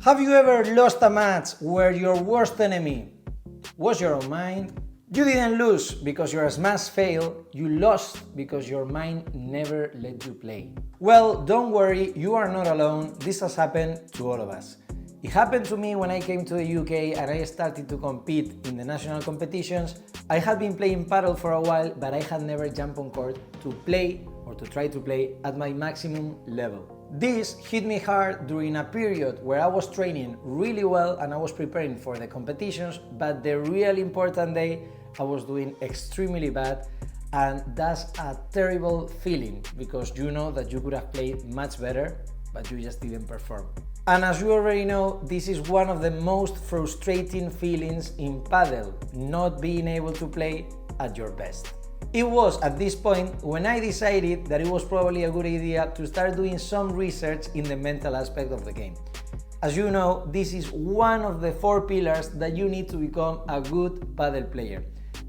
Have you ever lost a match where your worst enemy was your own mind? You didn't lose because your smash failed, you lost because your mind never let you play. Well, don't worry, you are not alone, this has happened to all of us. It happened to me when I came to the UK and I started to compete in the national competitions. I had been playing Padel for a while, but I had never jumped on court to play or to try to play at my maximum level. This hit me hard during a period where I was training really well and I was preparing for the competitions, but the really important day I was doing extremely bad, and that's a terrible feeling because you know that you could have played much better, but you just didn't perform. And as you already know, this is one of the most frustrating feelings in Padel, not being able to play at your best. It was at this point when I decided that it was probably a good idea to start doing some research in the mental aspect of the game. As you know, this is one of the 4 pillars that you need to become a good Padel player.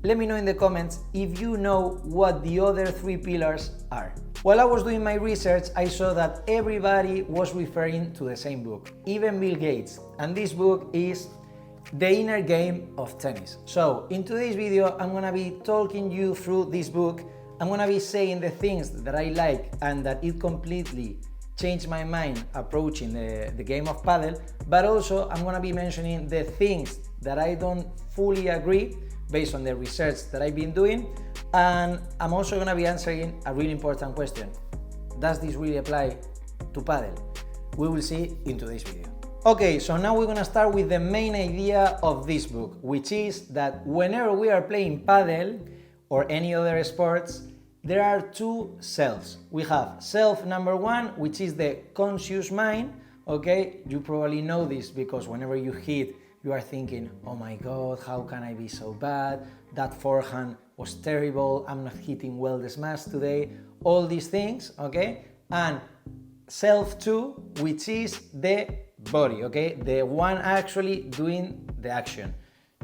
Let me know in the comments if you know what the other 3 pillars are. While I was doing my research, I saw that everybody was referring to the same book, even Bill Gates, and this book is The Inner Game of Tennis. So in today's video, I'm gonna be talking you through this book. I'm gonna be saying the things that I like and that it completely changed my mind approaching the game of Padel, but also I'm gonna be mentioning the things that I don't fully agree based on the research that I've been doing, and I'm also gonna be answering a really important question. Does this really apply to Padel? We will see in today's video. Okay, so now we're gonna start with the main idea of this book, which is that whenever we are playing Padel or any other sports, there are 2 selves. We have self number 1, which is the conscious mind, okay? You probably know this because whenever you hit, you are thinking, oh my God, how can I be so bad? That forehand was terrible, I'm not hitting well the smash today, all these things, okay? And self 2, which is the body, okay? The one actually doing the action.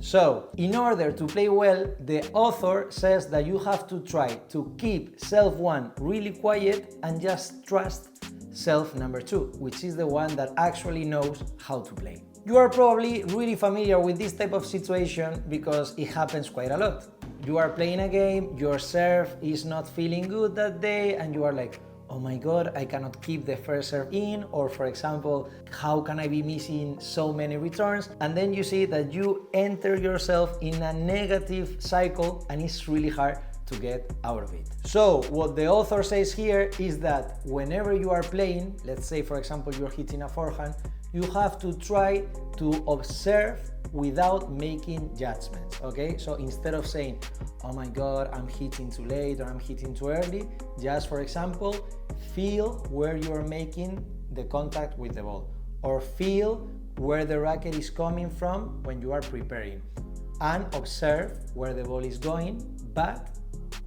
So, in order to play well, the author says that you have to try to keep self 1 really quiet and just trust self number 2, which is the one that actually knows how to play. You are probably really familiar with this type of situation because it happens quite a lot. You are playing a game, your serve is not feeling good that day, and you are like, oh my God, I cannot keep the first serve in, or for example, how can I be missing so many returns? And then you see that you enter yourself in a negative cycle and it's really hard to get out of it. So what the author says here is that whenever you are playing, let's say for example you're hitting a forehand, you have to try to observe without making judgments, okay? So instead of saying, oh my God, I'm hitting too late or I'm hitting too early, just for example, feel where you're making the contact with the ball, or feel where the racket is coming from when you are preparing, and observe where the ball is going, but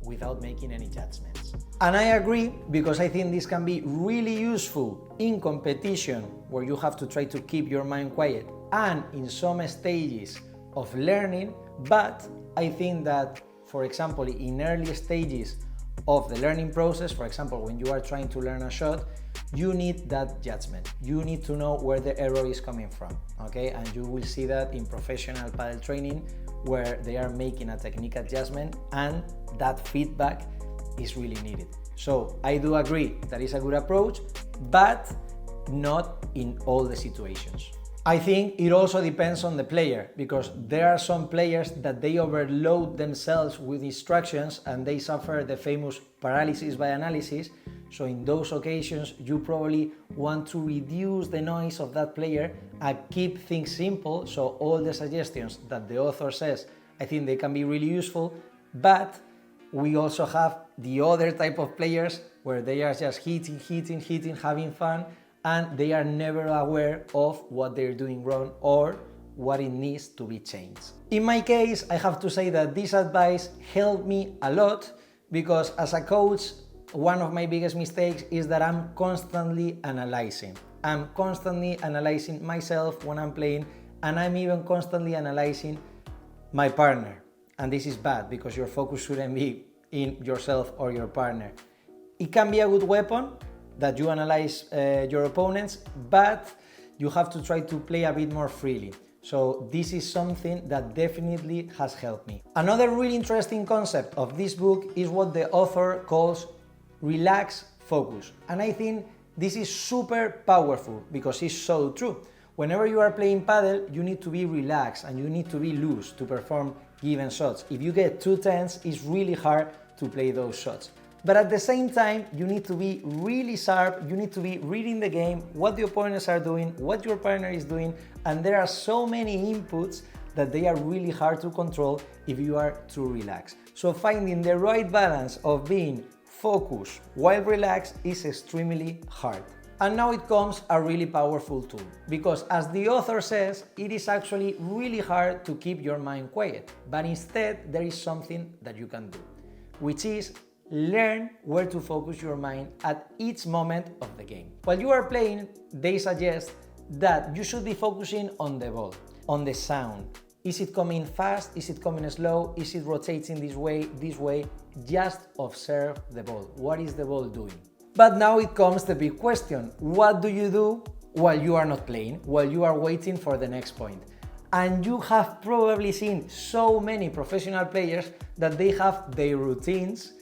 without making any judgments. And I agree, because I think this can be really useful in competition where you have to try to keep your mind quiet, and in some stages of learning, but I think that, for example, in early stages of the learning process, for example, when you are trying to learn a shot, you need that judgment. You need to know where the error is coming from, okay? And you will see that in professional Padel training where they are making a technique adjustment, and that feedback is really needed. So I do agree that is a good approach, but not in all the situations. I think it also depends on the player, because there are some players that they overload themselves with instructions and they suffer the famous paralysis by analysis. So in those occasions, you probably want to reduce the noise of that player and keep things simple. So all the suggestions that the author says, I think they can be really useful, but we also have the other type of players where they are just hitting, having fun, and they are never aware of what they're doing wrong or what it needs to be changed. In my case, I have to say that this advice helped me a lot, because as a coach, one of my biggest mistakes is that I'm constantly analyzing. I'm constantly analyzing myself when I'm playing, and I'm even constantly analyzing my partner. And this is bad, because your focus shouldn't be in yourself or your partner. It can be a good weapon that you analyze your opponents, but you have to try to play a bit more freely. So this is something that definitely has helped me. Another really interesting concept of this book is what the author calls relax, focus. And I think this is super powerful because it's so true. Whenever you are playing Padel, you need to be relaxed and you need to be loose to perform given shots. If you get too tense, it's really hard to play those shots. But at the same time, you need to be really sharp, you need to be reading the game, what the opponents are doing, what your partner is doing, and there are so many inputs that they are really hard to control if you are too relaxed. So finding the right balance of being focused while relaxed is extremely hard. And now it comes a really powerful tool, because as the author says, it is actually really hard to keep your mind quiet, but instead there is something that you can do, which is learn where to focus your mind at each moment of the game. While you are playing, they suggest that you should be focusing on the ball, on the sound. Is it coming fast? Is it coming slow? Is it rotating this way, this way? Just observe the ball. What is the ball doing? But now it comes the big question. What do you do while you are not playing, while you are waiting for the next point? And you have probably seen so many professional players that they have their routines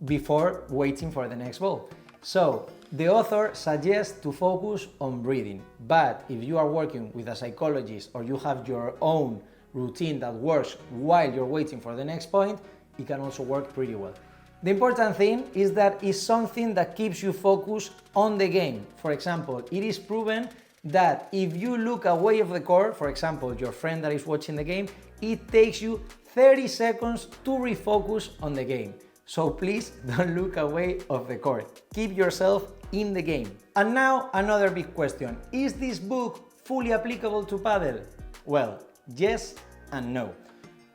before waiting for the next ball. So the author suggests to focus on breathing, but if you are working with a psychologist or you have your own routine that works while you're waiting for the next point, it can also work pretty well. The important thing is that it's something that keeps you focused on the game. For example, it is proven that if you look away of the court, for example, your friend that is watching the game, it takes you 30 seconds to refocus on the game. So please don't look away of the court. Keep yourself in the game. And now another big question. Is this book fully applicable to Padel? Well, yes and no.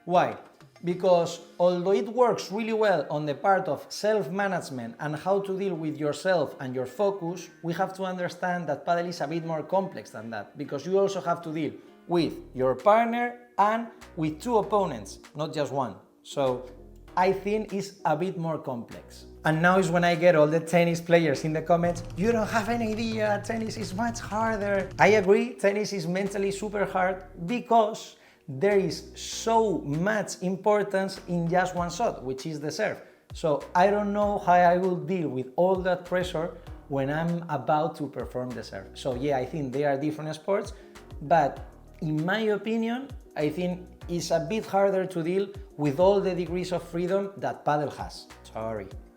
Why? Because although it works really well on the part of self-management and how to deal with yourself and your focus, we have to understand that Padel is a bit more complex than that, because you also have to deal with your partner and with two opponents, not just one. So I think it's a bit more complex. And now is when I get all the tennis players in the comments, you don't have any idea, tennis is much harder. I agree, tennis is mentally super hard because there is so much importance in just one shot, which is the serve. So I don't know how I will deal with all that pressure when I'm about to perform the serve. So yeah, I think they are different sports, but in my opinion, I think it's a bit harder to deal with all the degrees of freedom that Padel has.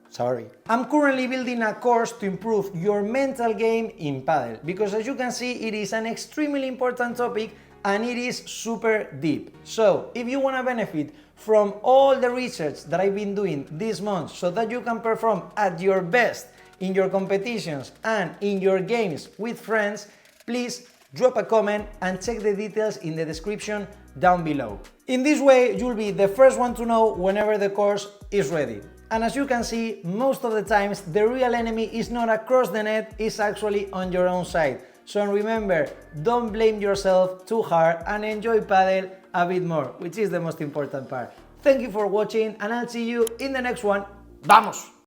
Sorry. I'm currently building a course to improve your mental game in Padel, because as you can see, it is an extremely important topic and it is super deep. So if you want to benefit from all the research that I've been doing this month so that you can perform at your best in your competitions and in your games with friends, please drop a comment and check the details in the description down below. In this way, you'll be the first one to know whenever the course is ready. And as you can see, most of the times the real enemy is not across the net, it's actually on your own side. So remember, don't blame yourself too hard and enjoy Padel a bit more, which is the most important part. Thank you for watching and I'll see you in the next one. ¡Vamos!